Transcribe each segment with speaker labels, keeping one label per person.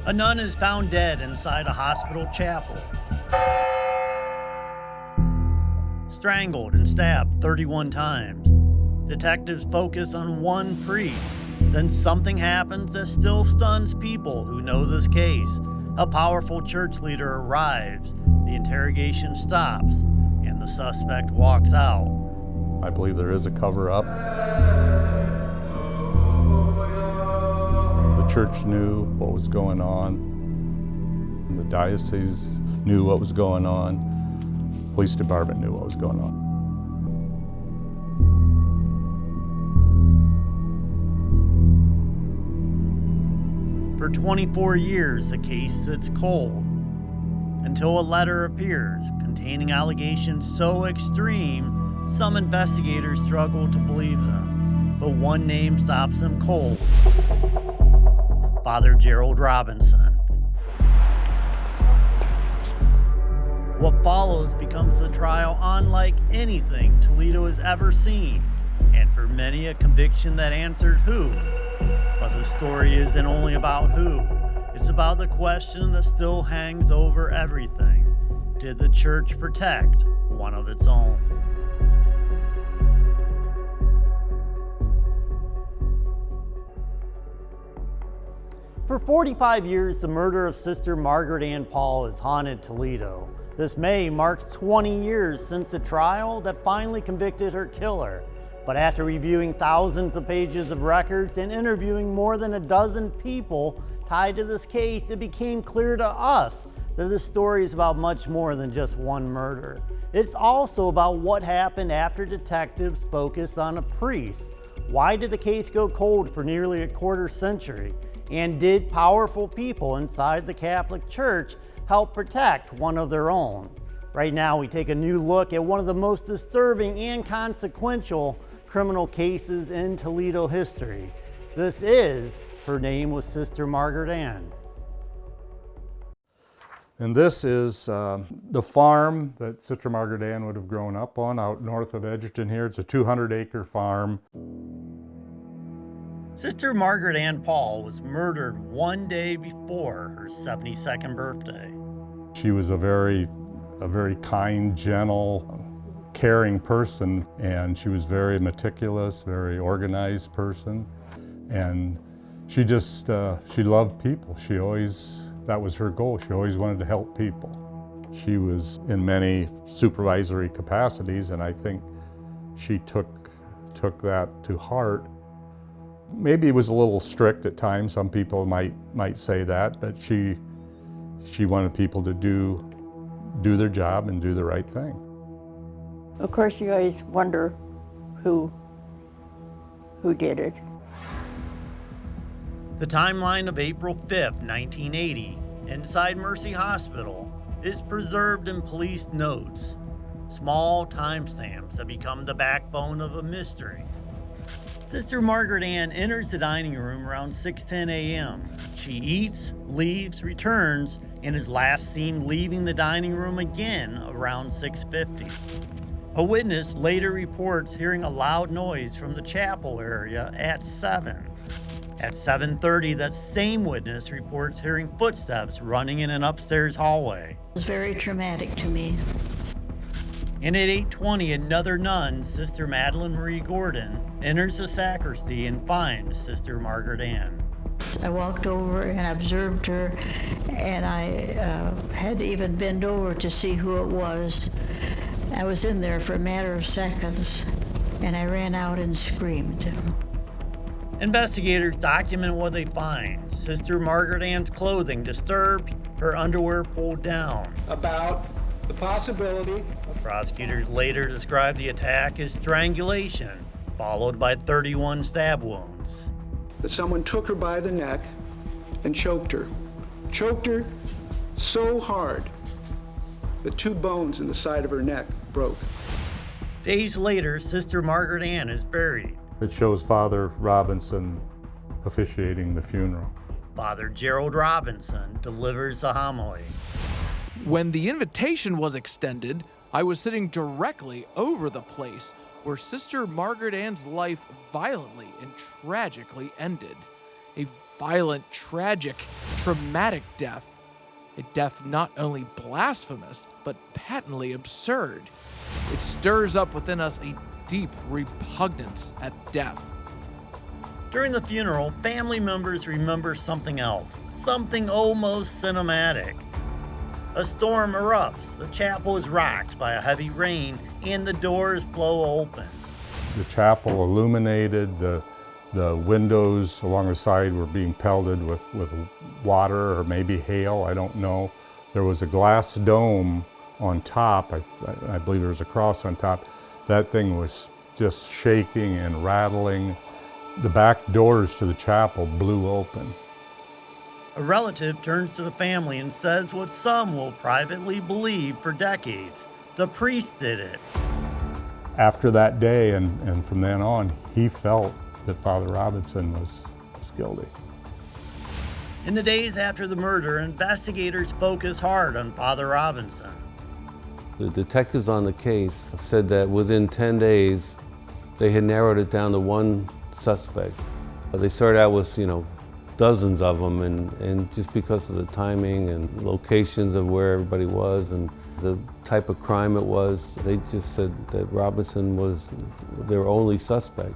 Speaker 1: A nun is found dead inside a hospital chapel. Strangled and stabbed 31 times. Detectives focus on one priest. Then something happens that still stuns people who know this case. A powerful church leader arrives. The interrogation stops, and the suspect walks out.
Speaker 2: I believe there is a cover-up. The church knew what was going on. The diocese knew what was going on. Police department knew what was going on.
Speaker 1: For 24 years, the case sits cold until a letter appears containing allegations so extreme, some investigators struggle to believe them. But one name stops them cold: Father Gerald Robinson. What follows becomes the trial unlike anything Toledo has ever seen, and for many a conviction that answered who. But the story isn't only about who, it's about the question that still hangs over everything. Did the church protect one of its own? For 45 years, the murder of Sister Margaret Ann Pahl has haunted Toledo. This May marks 20 years since the trial that finally convicted her killer. But after reviewing thousands of pages of records and interviewing more than a dozen people tied to this case, it became clear to us that this story is about much more than just one murder. It's also about what happened after detectives focused on a priest. Why did the case go cold for nearly a quarter century? And did powerful people inside the Catholic Church help protect one of their own? Right now, we take a new look at one of the most disturbing and consequential criminal cases in Toledo history. This is Her Name Was Sister Margaret Ann.
Speaker 2: And this is the farm that Sister Margaret Ann would have grown up on out north of Edgerton here. It's a 200-acre farm.
Speaker 1: Sister Margaret Ann Pahl was murdered one day before her 72nd birthday.
Speaker 2: She was a very kind, gentle, caring person, and she was very meticulous, very organized person, and she just she loved people. That was her goal. She always wanted to help people. She was in many supervisory capacities, and I think she took that to heart. Maybe it was a little strict at times. Some people might say that, but she wanted people to do their job and do the right thing.
Speaker 3: Of course, you always wonder who did it.
Speaker 1: The timeline of April 5th, 1980, inside Mercy Hospital, is preserved in police notes. Small timestamps that become the backbone of a mystery. Sister Margaret Ann enters the dining room around 6:10 a.m. She eats, leaves, returns, and is last seen leaving the dining room again around 6:50. A witness later reports hearing a loud noise from the chapel area at 7. At 7:30, that same witness reports hearing footsteps running in an upstairs hallway.
Speaker 4: It was very traumatic to me.
Speaker 1: And at 8:20, another nun, Sister Madeline Marie Gordon, enters the sacristy and finds Sister Margaret Ann.
Speaker 4: I walked over and observed her, and I had to even bend over to see who it was. I was in there for a matter of seconds, and I ran out and screamed.
Speaker 1: Investigators document what they find. Sister Margaret Ann's clothing disturbed, her underwear pulled down.
Speaker 5: About the possibility.
Speaker 1: Prosecutors later described the attack as strangulation, followed by 31 stab wounds.
Speaker 5: That someone took her by the neck and choked her. Choked her so hard that 2 bones in the side of her neck broke.
Speaker 1: Days later, Sister Margaret Ann is buried.
Speaker 2: It shows Father Robinson officiating the funeral.
Speaker 1: Father Gerald Robinson delivers the homily.
Speaker 6: When the invitation was extended, I was sitting directly over the place where Sister Margaret Ann's life violently and tragically ended. A violent, tragic, traumatic death. A death not only blasphemous, but patently absurd. It stirs up within us a deep repugnance at death.
Speaker 1: During the funeral, family members remember something else, something almost cinematic. A storm erupts, the chapel is rocked by a heavy rain, and the doors blow open.
Speaker 2: The chapel illuminated, the windows along the side were being pelted with water or maybe hail, I don't know. There was a glass dome on top, I believe there was a cross on top. That thing was just shaking and rattling. The back doors to the chapel blew open.
Speaker 1: A relative turns to the family and says what some will privately believe for decades. The priest did it.
Speaker 2: After that day and from then on, he felt that Father Robinson was guilty.
Speaker 1: In the days after the murder, investigators focus hard on Father Robinson.
Speaker 7: The detectives on the case said that within 10 days, they had narrowed it down to one suspect. They started out with, dozens of them, and just because of the timing and locations of where everybody was and the type of crime it was, they just said that Robinson was their only suspect.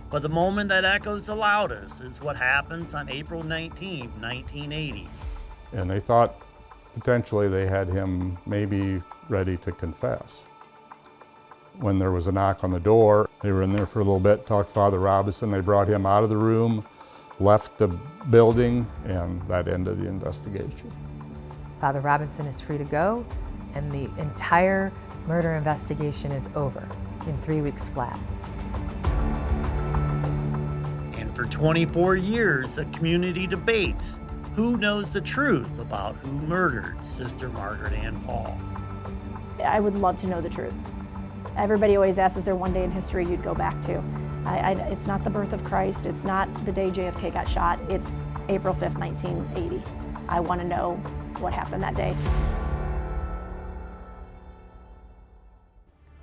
Speaker 1: But the moment that echoes the loudest is what happens on April 19, 1980.
Speaker 2: And they thought potentially they had him maybe ready to confess. When there was a knock on the door, they were in there for a little bit, talked to Father Robinson, they brought him out of the room, left the building, and that ended the investigation.
Speaker 8: Father Robinson is free to go, and the entire murder investigation is over in 3 weeks flat.
Speaker 1: And for 24 years, the community debates who knows the truth about who murdered Sister Margaret Ann Pahl.
Speaker 9: I would love to know the truth. Everybody always asks, is there one day in history you'd go back to? It's not the birth of Christ, it's not the day JFK got shot, it's April 5th, 1980. I want to know what happened that day.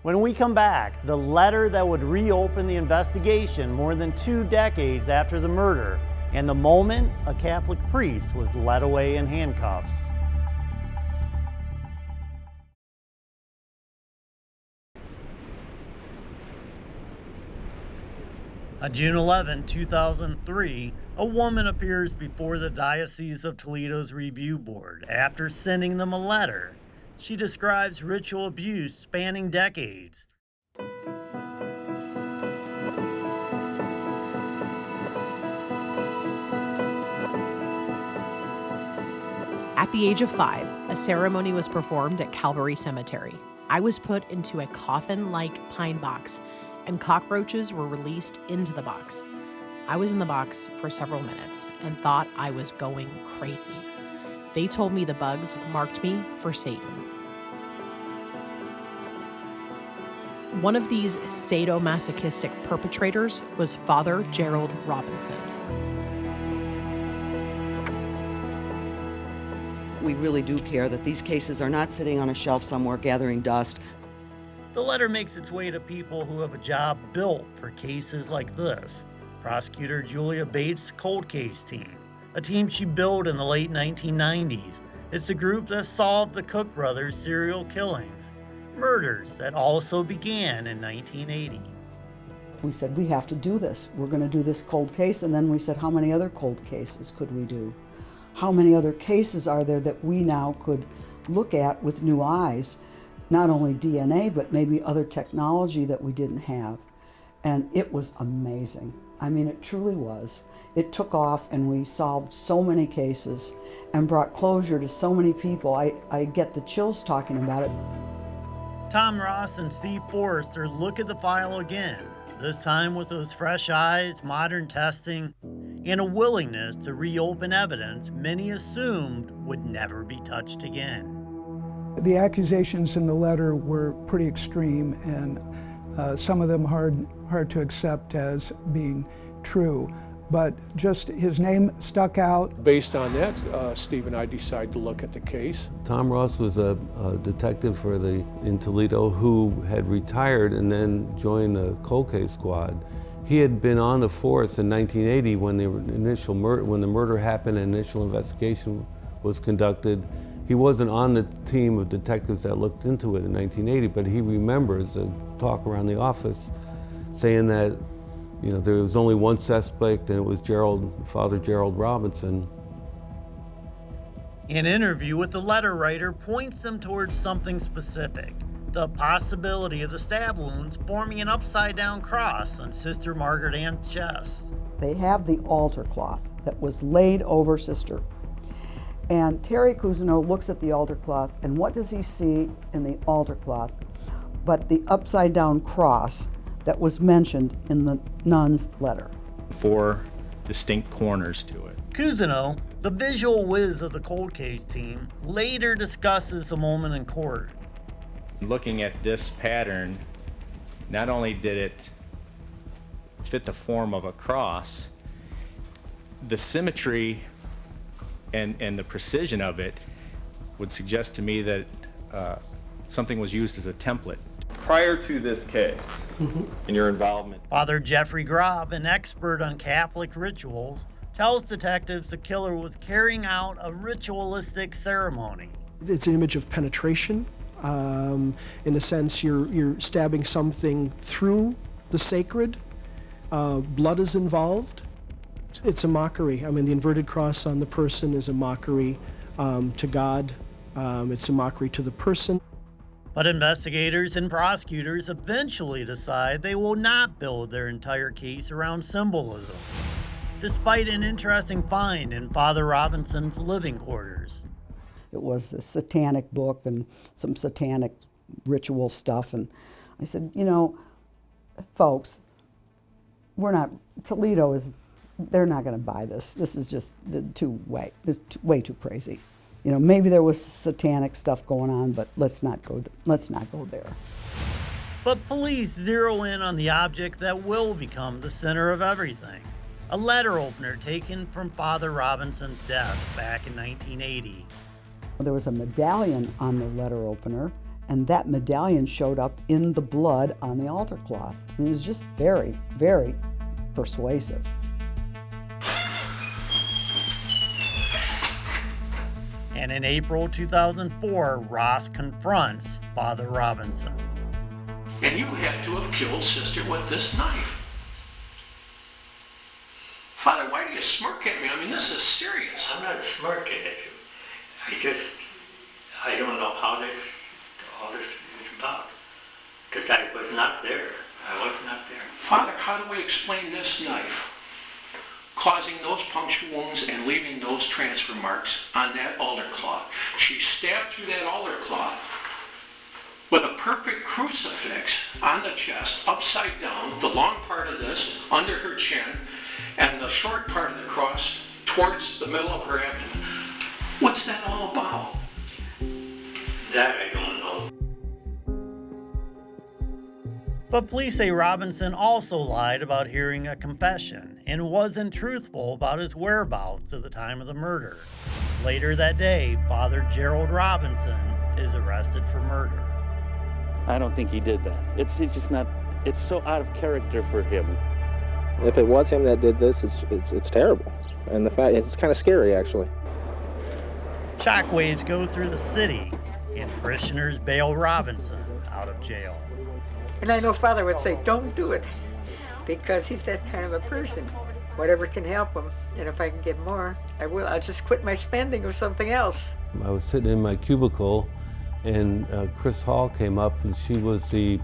Speaker 1: When we come back, the letter that would reopen the investigation more than 2 decades after the murder, and the moment a Catholic priest was led away in handcuffs. On June 11, 2003, a woman appears before the Diocese of Toledo's Review Board after sending them a letter. She describes ritual abuse spanning decades.
Speaker 10: At the age of 5, a ceremony was performed at Calvary Cemetery. I was put into a coffin-like pine box, and cockroaches were released into the box. I was in the box for several minutes and thought I was going crazy. They told me the bugs marked me for Satan. One of these sadomasochistic perpetrators was Father Gerald Robinson.
Speaker 11: We really do care that these cases are not sitting on a shelf somewhere gathering dust.
Speaker 1: The letter makes its way to people who have a job built for cases like this. Prosecutor Julia Bates' cold case team, a team she built in the late 1990s. It's a group that solved the Cook brothers' serial killings, murders that also began in 1980.
Speaker 12: We said, we have to do this. We're going to do this cold case. And then we said, how many other cold cases could we do? How many other cases are there that we now could look at with new eyes? Not only DNA, but maybe other technology that we didn't have. And it was amazing. I mean, it truly was. It took off and we solved so many cases and brought closure to so many people. I get the chills talking about it.
Speaker 1: Tom Ross and Steve Forrester look at the file again, this time with those fresh eyes, modern testing, and a willingness to reopen evidence many assumed would never be touched again.
Speaker 13: The accusations in the letter were pretty extreme, and some of them hard to accept as being true. But just his name stuck out.
Speaker 14: Based on that, Steve and I decided to look at the case.
Speaker 7: Tom Ross was a detective in Toledo who had retired and then joined the cold case squad. He had been on the force in 1980 when the murder happened and initial investigation was conducted. He wasn't on the team of detectives that looked into it in 1980, but he remembers the talk around the office saying that, you know, there was only one suspect, and it was Father Gerald Robinson.
Speaker 1: An interview with the letter writer points them towards something specific: the possibility of the stab wounds forming an upside-down cross on Sister Margaret Ann's chest.
Speaker 12: They have the altar cloth that was laid over Sister. And Terry Cousineau looks at the altar cloth, and what does he see in the altar cloth but the upside-down cross that was mentioned in the nun's letter?
Speaker 15: 4 distinct corners to it.
Speaker 1: Cousineau, the visual whiz of the cold case team, later discusses the moment in court.
Speaker 15: Looking at this pattern, not only did it fit the form of a cross, the symmetry and the precision of it would suggest to me that something was used as a template.
Speaker 16: Prior to this case, in your involvement,
Speaker 1: Father Jeffrey Grob, an expert on Catholic rituals, tells detectives the killer was carrying out a ritualistic ceremony.
Speaker 17: It's an image of penetration. In a sense, you're stabbing something through the sacred. Blood is involved. It's a mockery. I mean, the inverted cross on the person is a mockery to God. It's a mockery to the person.
Speaker 1: But investigators and prosecutors eventually decide they will not build their entire case around symbolism, despite an interesting find in Father Robinson's living quarters.
Speaker 12: It was a satanic book and some satanic ritual stuff, and I said, you know, folks, Toledo is, they're not going to buy this. This is just way too crazy. You know, maybe there was satanic stuff going on, but let's not go there.
Speaker 1: But police zero in on the object that will become the center of everything: a letter opener taken from Father Robinson's desk back in 1980.
Speaker 12: There was a medallion on the letter opener, and that medallion showed up in the blood on the altar cloth. And it was just very, very persuasive.
Speaker 1: And in April 2004, Ross confronts Father Robinson.
Speaker 18: And you had to have killed Sister with this knife. Father, why do you smirk at me? I mean, this is serious.
Speaker 19: I'm not smirking at you. I don't know how all this is about. Because I was not there. I was not there.
Speaker 18: Father, how do we explain this knife causing those puncture wounds and leaving those transfer marks on that altar cloth? She stabbed through that altar cloth with a perfect crucifix on the chest, upside down, the long part of this under her chin, and the short part of the cross towards the middle of her abdomen. What's that all about?
Speaker 19: That I don't know.
Speaker 1: But police say Robinson also lied about hearing a confession and wasn't truthful about his whereabouts at the time of the murder. Later that day, Father Gerald Robinson is arrested for murder.
Speaker 20: I don't think he did that. It's just not, it's so out of character for him.
Speaker 21: If it was him that did this, it's terrible. And the fact, it's kind of scary, actually.
Speaker 1: Shockwaves go through the city, and parishioners bail Robinson out of jail.
Speaker 22: And I know Father would say, don't do it, because he's that kind of a person. Whatever can help him, and if I can get more, I will. I'll just quit my spending or something else.
Speaker 7: I was sitting in my cubicle, and Chris Hall came up, and she was the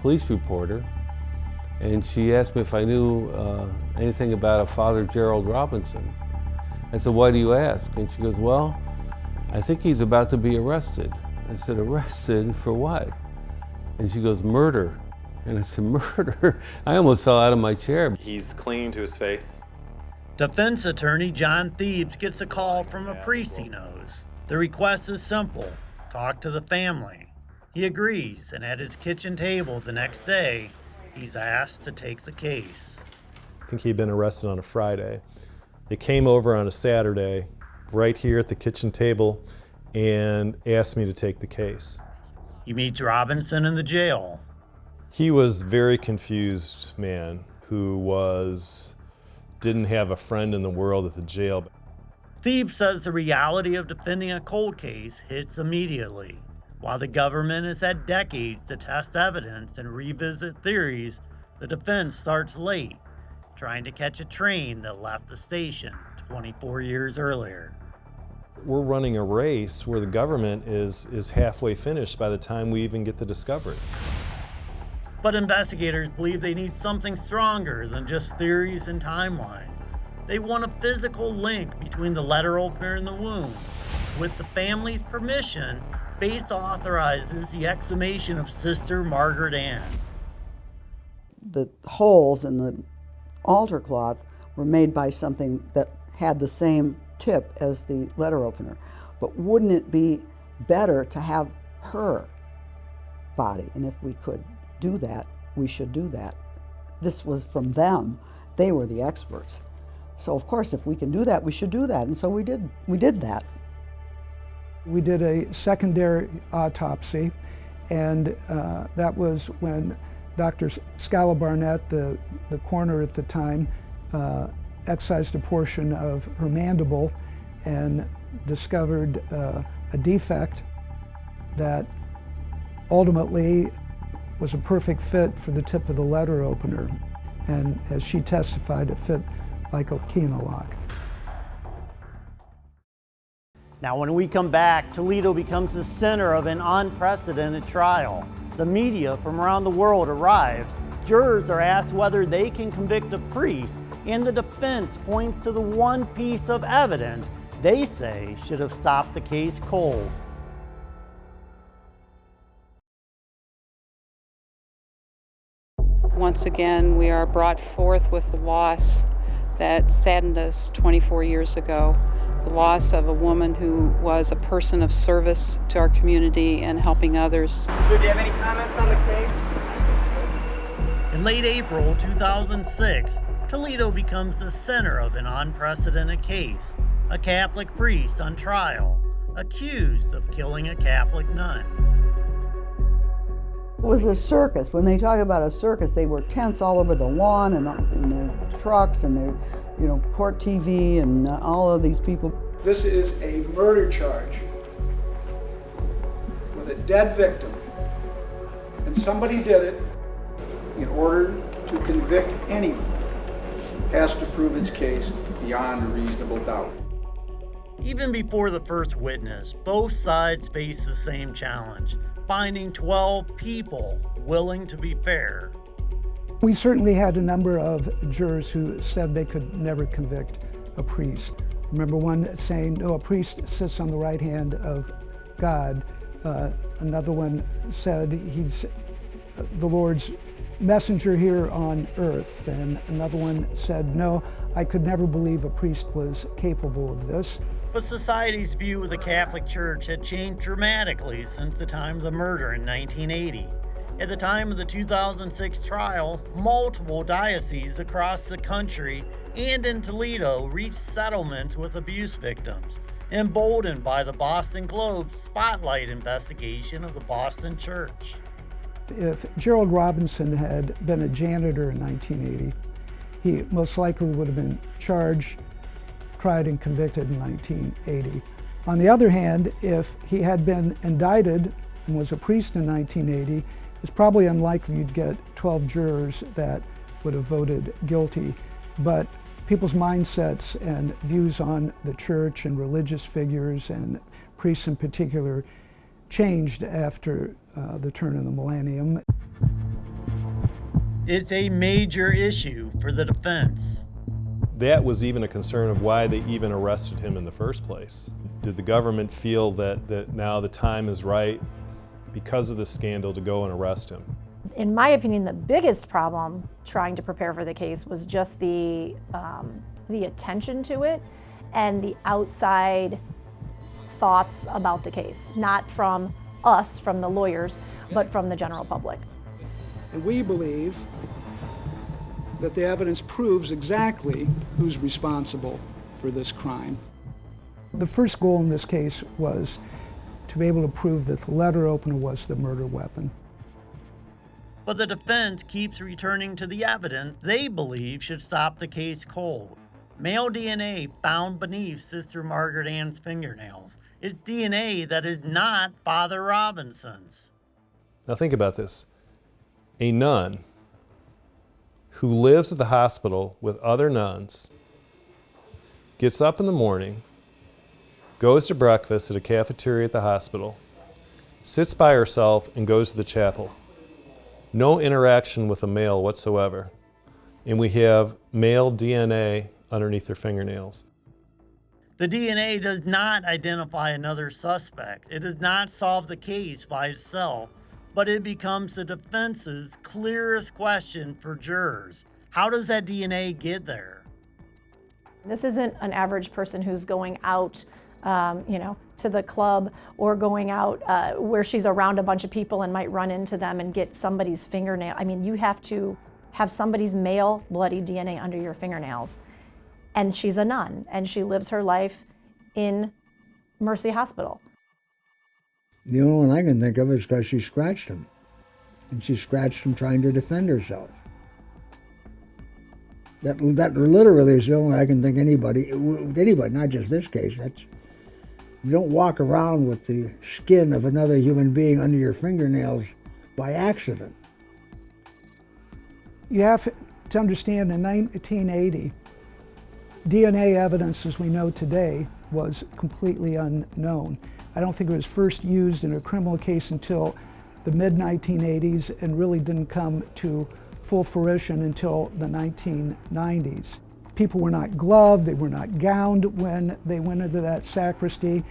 Speaker 7: police reporter, and she asked me if I knew anything about a Father Gerald Robinson. I said, why do you ask? And she goes, well, I think he's about to be arrested. I said, arrested for what? And she goes, murder. And I said, murder? I almost fell out of my chair.
Speaker 16: He's clinging to his faith.
Speaker 1: Defense attorney John Thebes gets a call from a priest he knows. The request is simple: talk to the family. He agrees, and at his kitchen table the next day, he's asked to take the case.
Speaker 23: I think he'd been arrested on a Friday. They came over on a Saturday, right here at the kitchen table, and asked me to take the case.
Speaker 1: He meets Robinson in the jail.
Speaker 23: He was a very confused man. who didn't have a friend in the world at the jail.
Speaker 1: Thebe says the reality of defending a cold case hits immediately. While the government has had decades to test evidence and revisit theories, the defense starts late, trying to catch a train that left the station 24 years earlier.
Speaker 23: We're running a race where the government is halfway finished by the time we even get the discovery.
Speaker 1: But investigators believe they need something stronger than just theories and timelines. They want a physical link between the letter opener and the wounds. With the family's permission, Bates authorizes the exhumation of Sister Margaret Ann.
Speaker 12: The holes in the altar cloth were made by something that had the same tip as the letter opener. But wouldn't it be better to have her body? And if we could do that, we should do that. This was from them. They were the experts. So of course, if we can do that, we should do that. And so we did that.
Speaker 13: We did a secondary autopsy, and that was when Dr. Scala Barnett, the coroner at the time, excised a portion of her mandible and discovered a defect that ultimately was a perfect fit for the tip of the letter opener. And as she testified, it fit like a key in a lock.
Speaker 1: Now, when we come back, Toledo becomes the center of an unprecedented trial. The media from around the world arrives. Jurors are asked whether they can convict a priest, and the defense points to the one piece of evidence they say should have stopped the case cold.
Speaker 3: Once again, we are brought forth with the loss that saddened us 24 years ago. The loss of a woman who was a person of service to our community and helping others.
Speaker 4: Sir, do you have any comments on the case?
Speaker 1: In late April 2006, Toledo becomes the center of an unprecedented case. A Catholic priest on trial, accused of killing a Catholic nun.
Speaker 12: It was a circus. When they talk about a circus, they were tents all over the lawn and the trucks and the, court TV and all of these people.
Speaker 13: This is a murder charge with a dead victim, and somebody did it.
Speaker 5: In order to convict anyone, has to prove its case beyond a reasonable doubt.
Speaker 1: Even before the first witness, both sides face the same challenge, finding 12 people willing to be fair.
Speaker 13: We certainly had a number of jurors who said they could never convict a priest. I remember one saying, no, a priest sits on the right hand of God. Another one said he's the Lord's messenger here on earth. And another one said, no, I could never believe a priest was capable of this.
Speaker 1: But society's view of the Catholic Church had changed dramatically since the time of the murder in 1980. At the time of the 2006 trial, multiple dioceses across the country and in Toledo reached settlements with abuse victims, emboldened by the Boston Globe's spotlight investigation of the Boston Church.
Speaker 13: If Gerald Robinson had been a janitor in 1980, he most likely would have been charged, tried, and convicted in 1980. On the other hand, if he had been indicted and was a priest in 1980, it's probably unlikely you'd get 12 jurors that would have voted guilty. But people's mindsets and views on the church and religious figures and priests in particular changed after the turn of the millennium.
Speaker 1: It's a major issue for the defense.
Speaker 23: That was even a concern of why they even arrested him in the first place. Did the government feel that now the time is right because of the scandal to go and arrest him?
Speaker 9: In my opinion, the biggest problem trying to prepare for the case was just the attention to it and the outside thoughts about the case, not from us, from the lawyers, but from the general public.
Speaker 13: And we believe that the evidence proves exactly who's responsible for this crime. The first goal in this case was to be able to prove that the letter opener was the murder weapon.
Speaker 1: But the defense keeps returning to the evidence they believe should stop the case cold. Male DNA found beneath Sister Margaret Ann's fingernails. It's DNA that is not Father Robinson's.
Speaker 23: Now think about this. A nun who lives at the hospital with other nuns gets up in the morning, goes to breakfast at a cafeteria at the hospital, sits by herself, and goes to the chapel. No interaction with a male whatsoever. And we have male DNA underneath her fingernails.
Speaker 1: The DNA does not identify another suspect. It does not solve the case by itself, but it becomes the defense's clearest question for jurors. How does that DNA get there?
Speaker 9: This isn't an average person who's going out, to the club or going out where she's around a bunch of people and might run into them and get somebody's fingernail. I mean, you have to have somebody's male bloody DNA under your fingernails. And she's a nun, and she lives her life in Mercy Hospital.
Speaker 2: The only one I can think of is because she scratched him. And she scratched him trying to defend herself. That literally is the only I can think anybody, not just this case. You don't walk around with the skin of another human being under your fingernails by accident.
Speaker 13: You have to understand, in 1980, DNA evidence as we know today was completely unknown. I don't think it was first used in a criminal case until the mid-1980s and really didn't come to full fruition until the 1990s. People were not gloved, they were not gowned when they went into that sacristy.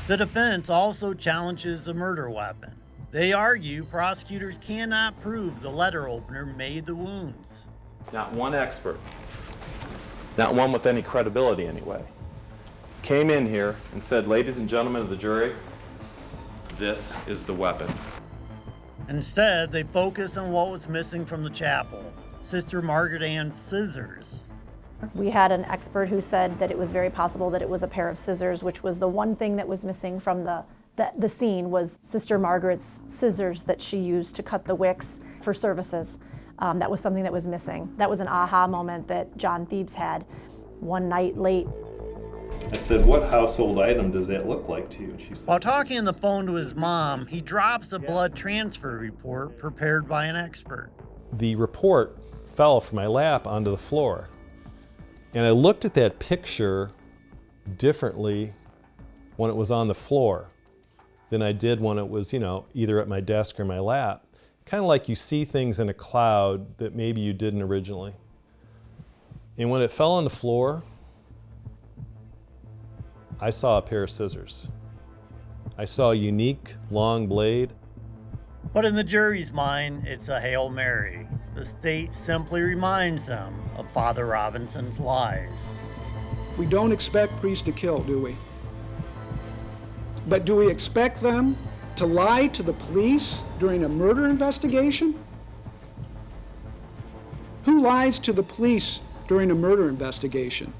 Speaker 1: The defense also challenges a murder weapon. They argue prosecutors cannot prove the letter opener made the wounds.
Speaker 16: Not one expert, not one with any credibility anyway, came in here and said, ladies and gentlemen of the jury, this is the weapon.
Speaker 1: Instead, they focus on what was missing from the chapel, Sister Margaret Ann's scissors.
Speaker 9: We had an expert who said that it was very possible that it was a pair of scissors, which was the one thing that was missing from the scene was Sister Margaret's scissors that she used to cut the wicks for services. That was something that was missing. That was an aha moment that John Thebes had one night late.
Speaker 23: I said, what household item does that look like to you? And she said,
Speaker 1: While talking on the phone to his mom, he drops a blood transfer report prepared by an expert.
Speaker 23: The report fell from my lap onto the floor. And I looked at that picture differently when it was on the floor than I did when it was, either at my desk or my lap. Kind of like you see things in a cloud that maybe you didn't originally. And when it fell on the floor, I saw a pair of scissors. I saw a unique long blade.
Speaker 1: But in the jury's mind, it's a Hail Mary. The state simply reminds them of Father Robinson's lies.
Speaker 5: We don't expect priests to kill, do we? But do we expect them to lie to the police during a murder investigation? Who lies to the police during a murder investigation?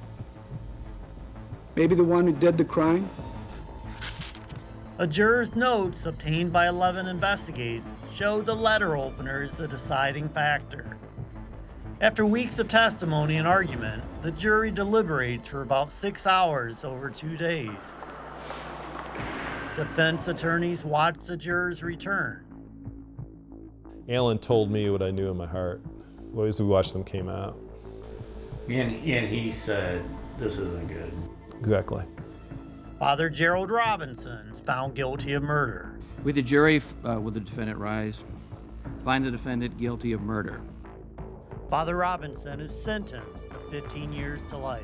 Speaker 5: Maybe the one who did the crime?
Speaker 1: A juror's notes obtained by 11 investigators show the letter opener is the deciding factor. After weeks of testimony and argument, the jury deliberates for about 6 hours over 2 days. Defense attorneys watch the jurors return.
Speaker 23: Alan told me what I knew in my heart as we watched them came out.
Speaker 1: And he said, this isn't good.
Speaker 23: Exactly.
Speaker 1: Father Gerald Robinson is found guilty of murder.
Speaker 6: With the jury, will the defendant rise? Find the defendant guilty of murder.
Speaker 1: Father Robinson is sentenced to 15 years to life.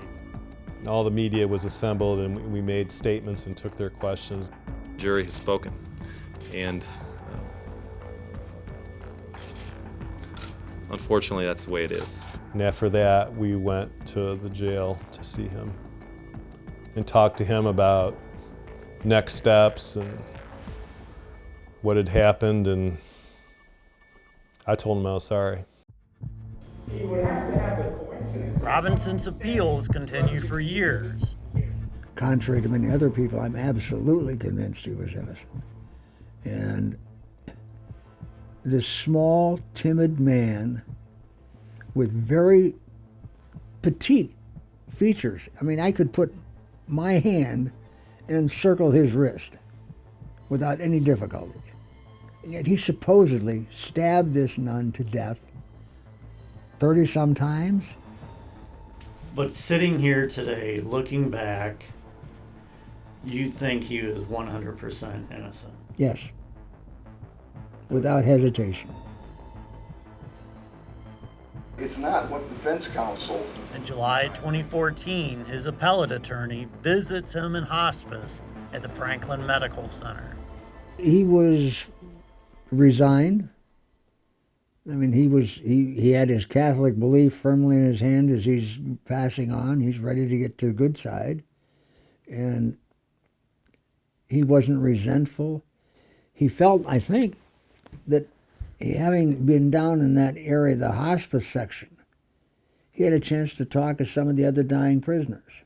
Speaker 23: All the media was assembled and we made statements and took their questions.
Speaker 16: The jury has spoken, and unfortunately that's the way it is.
Speaker 23: And after that, we went to the jail to see him and talk to him about next steps and what had happened, and I told him I was sorry.
Speaker 1: He would have to have the coincidence. Robinson's appeals continue for years.
Speaker 2: Contrary to many other people, I'm absolutely convinced he was innocent. And this small, timid man with very petite features. I mean, I could put my hand and circle his wrist without any difficulty. And yet he supposedly stabbed this nun to death 30-some times.
Speaker 1: But sitting here today, looking back, you think he was 100% innocent?
Speaker 2: Yes, without hesitation.
Speaker 8: It's not what defense counsel.
Speaker 1: In July 2014, his appellate attorney visits him in hospice at the Franklin Medical Center.
Speaker 2: He was resigned. I mean, he had his Catholic belief firmly in his hand as he's passing on. He's ready to get to the good side. And he wasn't resentful. He felt, I think, that having been down in that area, the hospice section, he had a chance to talk to some of the other dying prisoners.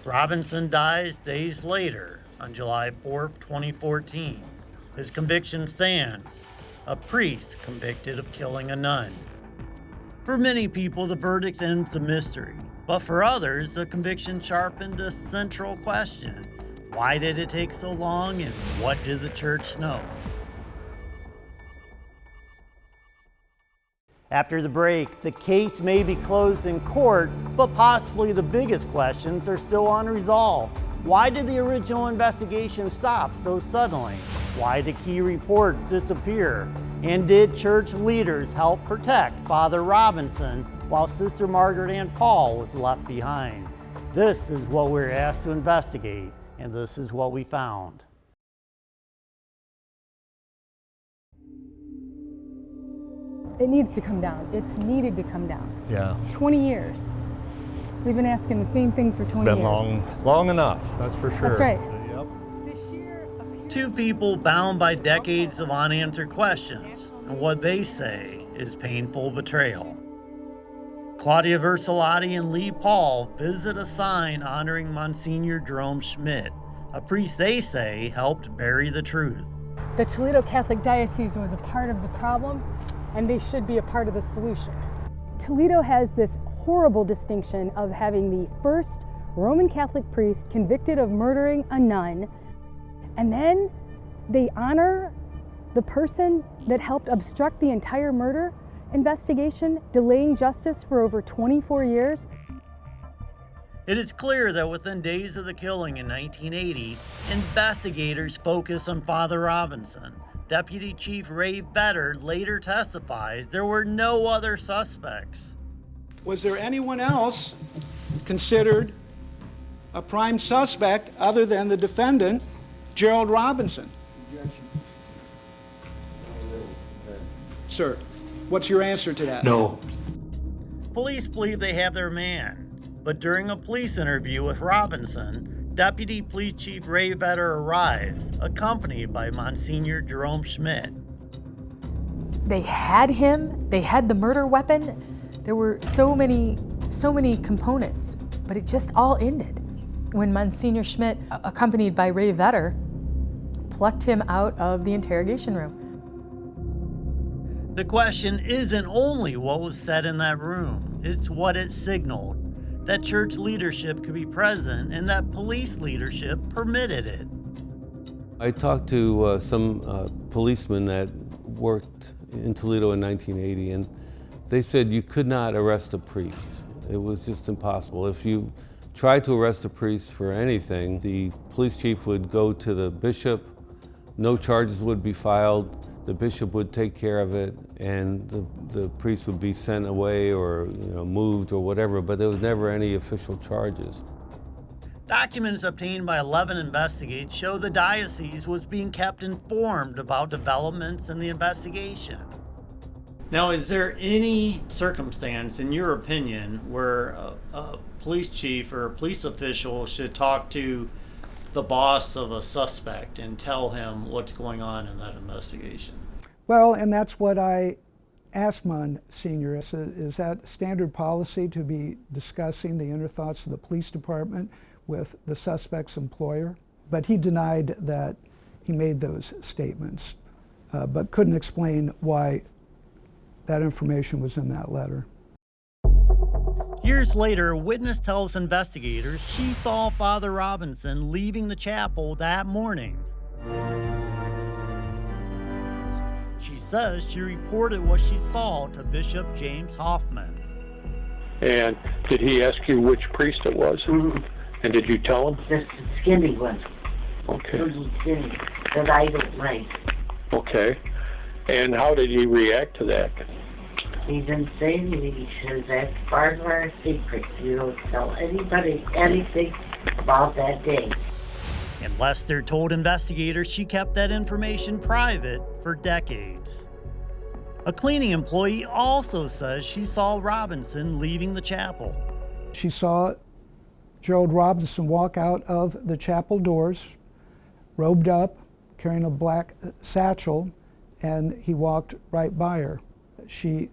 Speaker 1: Robinson dies days later on July 4th, 2014. His conviction stands. A priest convicted of killing a nun. For many people, the verdict ends a mystery, but for others, the conviction sharpened a central question. Why did it take so long, and what did the church know? After the break, the case may be closed in court, but possibly the biggest questions are still unresolved. Why did the original investigation stop so suddenly? Why did key reports disappear? And did church leaders help protect Father Robinson while Sister Margaret Ann Pahl was left behind? This is what we're asked to investigate, and this is what we found.
Speaker 10: It needs to come down. It's needed to come down.
Speaker 11: Yeah.
Speaker 10: 20 years. We've been asking the same thing for 20 years.
Speaker 11: It's been long enough, that's for sure.
Speaker 10: That's right.
Speaker 11: So, yep.
Speaker 1: Two people bound by decades of unanswered questions, and what they say is painful betrayal. Claudia Versalati and Lee Paul visit a sign honoring Monsignor Jerome Schmidt, a priest they say helped bury the truth.
Speaker 10: The Toledo Catholic Diocese was a part of the problem, and they should be a part of the solution. Toledo has this horrible distinction of having the first Roman Catholic priest convicted of murdering a nun, and then they honor the person that helped obstruct the entire murder investigation, delaying justice for over 24 years.
Speaker 1: It is clear that within days of the killing in 1980, investigators focused on Father Robinson. Deputy Chief Ray Vetter later testifies there were no other suspects.
Speaker 5: Was there anyone else considered a prime suspect other than the defendant, Gerald Robinson?
Speaker 2: Objection.
Speaker 5: Sir, what's your answer to that?
Speaker 11: No.
Speaker 1: Police believe they have their man, but during a police interview with Robinson, Deputy Police Chief Ray Vetter arrives, accompanied by Monsignor Jerome Schmidt.
Speaker 10: They had him, they had the murder weapon. There were so many components, but it just all ended when Monsignor Schmidt, accompanied by Ray Vetter, plucked him out of the interrogation room.
Speaker 1: The question isn't only what was said in that room, it's what it signaled. That church leadership could be present and that police leadership permitted it.
Speaker 7: I talked to some policemen that worked in Toledo in 1980, and they said you could not arrest a priest. It was just impossible. If you tried to arrest a priest for anything, the police chief would go to the bishop, no charges would be filed, the bishop would take care of it, and the priest would be sent away or moved or whatever, but there was never any official charges.
Speaker 1: Documents obtained by 11 investigators show the diocese was being kept informed about developments in the investigation. Now, is there any circumstance, in your opinion, where a police chief or a police official should talk to the boss of a suspect and tell him what's going on in that investigation?
Speaker 13: Well, and that's what I asked Monsignor. Is that standard policy to be discussing the inner thoughts of the police department with the suspect's employer? But he denied that he made those statements. but couldn't explain why that information was in that letter.
Speaker 1: Years later, a witness tells investigators she saw Father Robinson leaving the chapel that morning. She says she reported what she saw to Bishop James Hoffman.
Speaker 14: And did he ask you which priest it was?
Speaker 15: Mm-hmm.
Speaker 14: And did you tell him?
Speaker 15: Just the skinny one.
Speaker 14: Okay.
Speaker 15: Really skinny, that I don't like.
Speaker 14: Okay. And how did he react to that?
Speaker 15: He didn't say anything. He says that's part of our secret. You don't tell anybody anything about that day.
Speaker 1: And Lester told investigators she kept that information private for decades. A cleaning employee also says she saw Robinson leaving the chapel.
Speaker 13: She saw Gerald Robinson walk out of the chapel doors, robed up, carrying a black satchel, and he walked right by her. She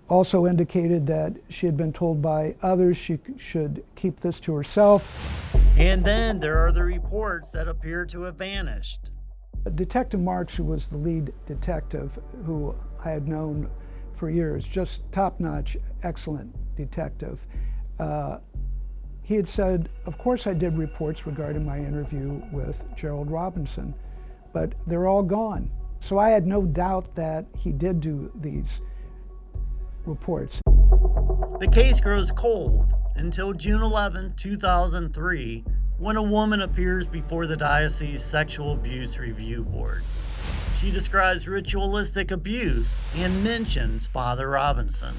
Speaker 13: also indicated that she had been told by others she should keep this to herself.
Speaker 1: And then there are the reports that appear to have vanished.
Speaker 13: Detective Marks, who was the lead detective, who I had known for years, just top-notch, excellent detective, he had said, of course I did reports regarding my interview with Gerald Robinson, but they're all gone. So I had no doubt that he did do these reports.
Speaker 1: The case grows cold until June 11, 2003, when a woman appears before the Diocese Sexual Abuse Review Board. She describes ritualistic abuse and mentions Father Robinson.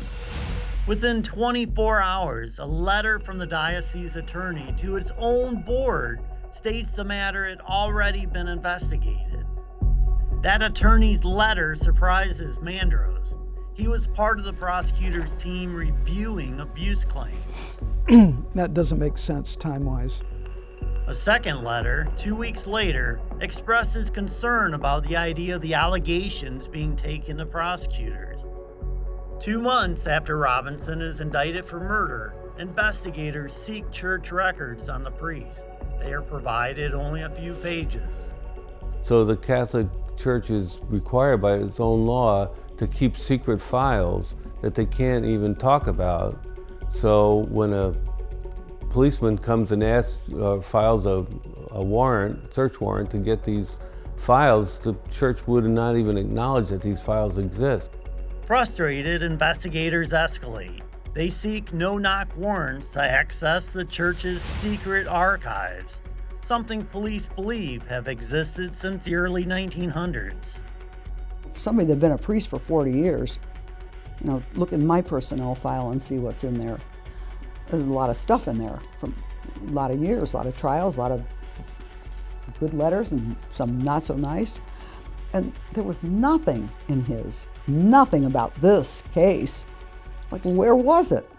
Speaker 1: Within 24 hours, a letter from the diocese attorney to its own board states the matter had already been investigated. That attorney's letter surprises Mandros. He was part of the prosecutor's team reviewing abuse claims.
Speaker 13: That doesn't make sense time-wise.
Speaker 1: A second letter, 2 weeks later, expresses concern about the idea of the allegations being taken to prosecutors. 2 months after Robinson is indicted for murder, investigators seek church records on the priest. They are provided only a few pages.
Speaker 7: So the Catholic Church is required by its own law to keep secret files that they can't even talk about. So when a policeman comes and asks, files a warrant, search warrant to get these files, the church would not even acknowledge that these files exist.
Speaker 1: Frustrated, investigators escalate. They seek no-knock warrants to access the church's secret archives, something police believe have existed since the early 1900s.
Speaker 12: For somebody that's been a priest for 40 years, you know, look in my personnel file and see what's in there. There's a lot of stuff in there from a lot of years, a lot of trials, a lot of good letters and some not so nice. And there was nothing in his, nothing about this case. Like, where was it?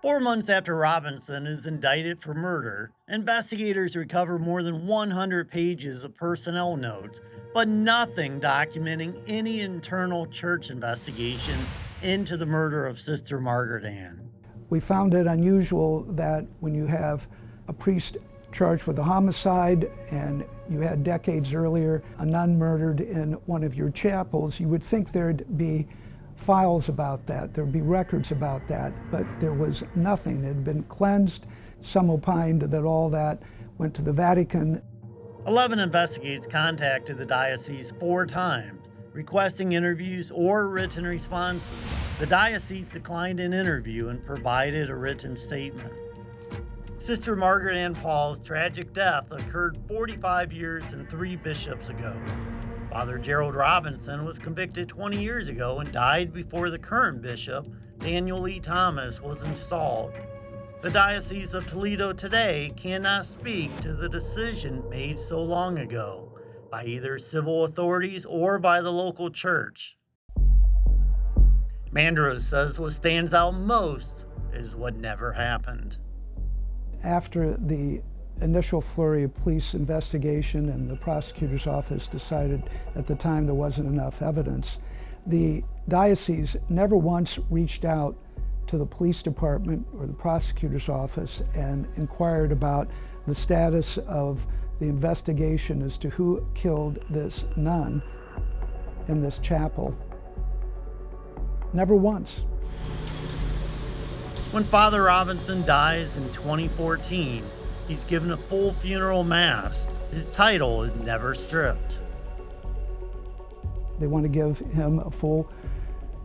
Speaker 1: 4 months after Robinson is indicted for murder, investigators recover more than 100 pages of personnel notes, but nothing documenting any internal church investigation into the murder of Sister Margaret Ann.
Speaker 13: We found it unusual that when you have a priest charged with a homicide and you had decades earlier a nun murdered in one of your chapels, you would think there'd be files about that, there'd be records about that, but there was nothing. It had been cleansed. Some opined that all that went to the Vatican.
Speaker 1: 11 investigators contacted the diocese 4 times, requesting interviews or written responses. The diocese declined an interview and provided a written statement. Sister Margaret Ann Pahl's tragic death occurred 45 years and 3 bishops ago. Father Gerald Robinson was convicted 20 years ago and died before the current bishop, Daniel E. Thomas, was installed. The Diocese of Toledo today cannot speak to the decision made so long ago by either civil authorities or by the local church. Mandros says what stands out most is what never happened.
Speaker 13: After the initial flurry of police investigation and the prosecutor's office decided at the time there wasn't enough evidence, the diocese never once reached out to the police department or the prosecutor's office and inquired about the status of the investigation as to who killed this nun in this chapel. Never once.
Speaker 1: When Father Robinson dies in 2014, he's given a full funeral mass. His title is never stripped.
Speaker 13: They want to give him a full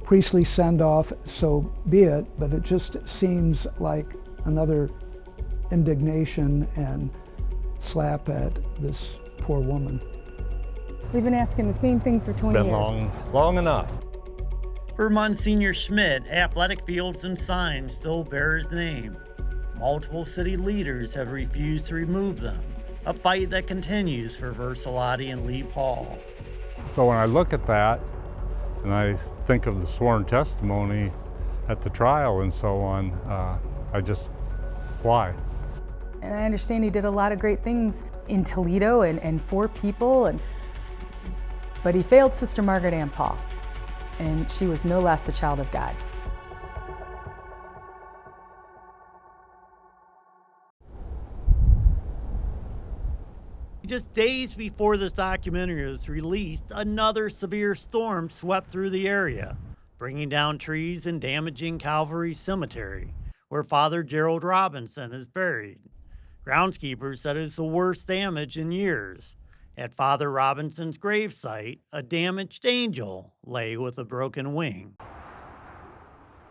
Speaker 13: priestly send-off, so be it, but it just seems like another indignation and slap at this poor woman.
Speaker 10: We've been asking the same thing for 20 years.
Speaker 11: It's been long enough.
Speaker 1: For Monsignor Schmidt, athletic fields and signs still bear his name. Multiple city leaders have refused to remove them, a fight that continues for Versalati and Lee Pahl.
Speaker 11: So when I look at that, and I think of the sworn testimony at the trial and so on, why?
Speaker 10: And I understand he did a lot of great things in Toledo and for people, but he failed Sister Margaret Ann Pahl, and she was no less a child of God.
Speaker 1: Just days before this documentary was released, another severe storm swept through the area, bringing down trees and damaging Calvary Cemetery, where Father Gerald Robinson is buried. Groundskeepers said it's the worst damage in years. At Father Robinson's gravesite, a damaged angel lay with a broken wing.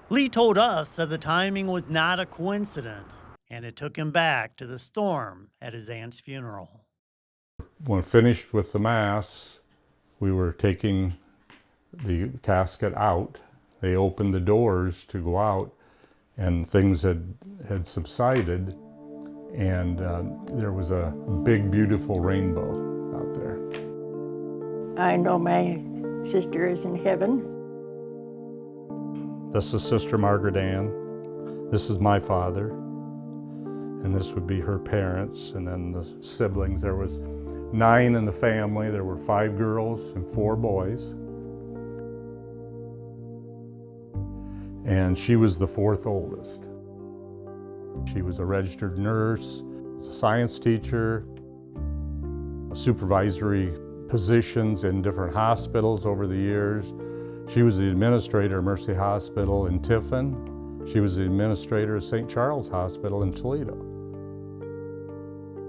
Speaker 1: Lee told us that the timing was not a coincidence, and it took him back to the storm at his aunt's funeral.
Speaker 11: When finished with the Mass, we were taking the casket out. They opened the doors to go out, and things had subsided, and there was a big, beautiful rainbow out there.
Speaker 17: I know my sister is in heaven.
Speaker 11: This is Sister Margaret Ann. This is my father, and this would be her parents, and then the siblings. There was 9 in the family. There were 5 girls and 4 boys. And she was the 4th oldest. She was a registered nurse, a science teacher, supervisory positions in different hospitals over the years. She was the administrator of Mercy Hospital in Tiffin. She was the administrator of St. Charles Hospital in Toledo.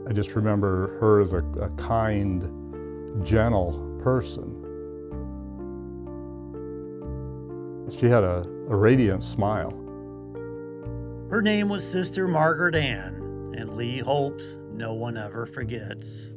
Speaker 11: I just remember her as a kind, gentle person. She had a radiant smile.
Speaker 1: Her name was Sister Margaret Ann, and Lee hopes no one ever forgets.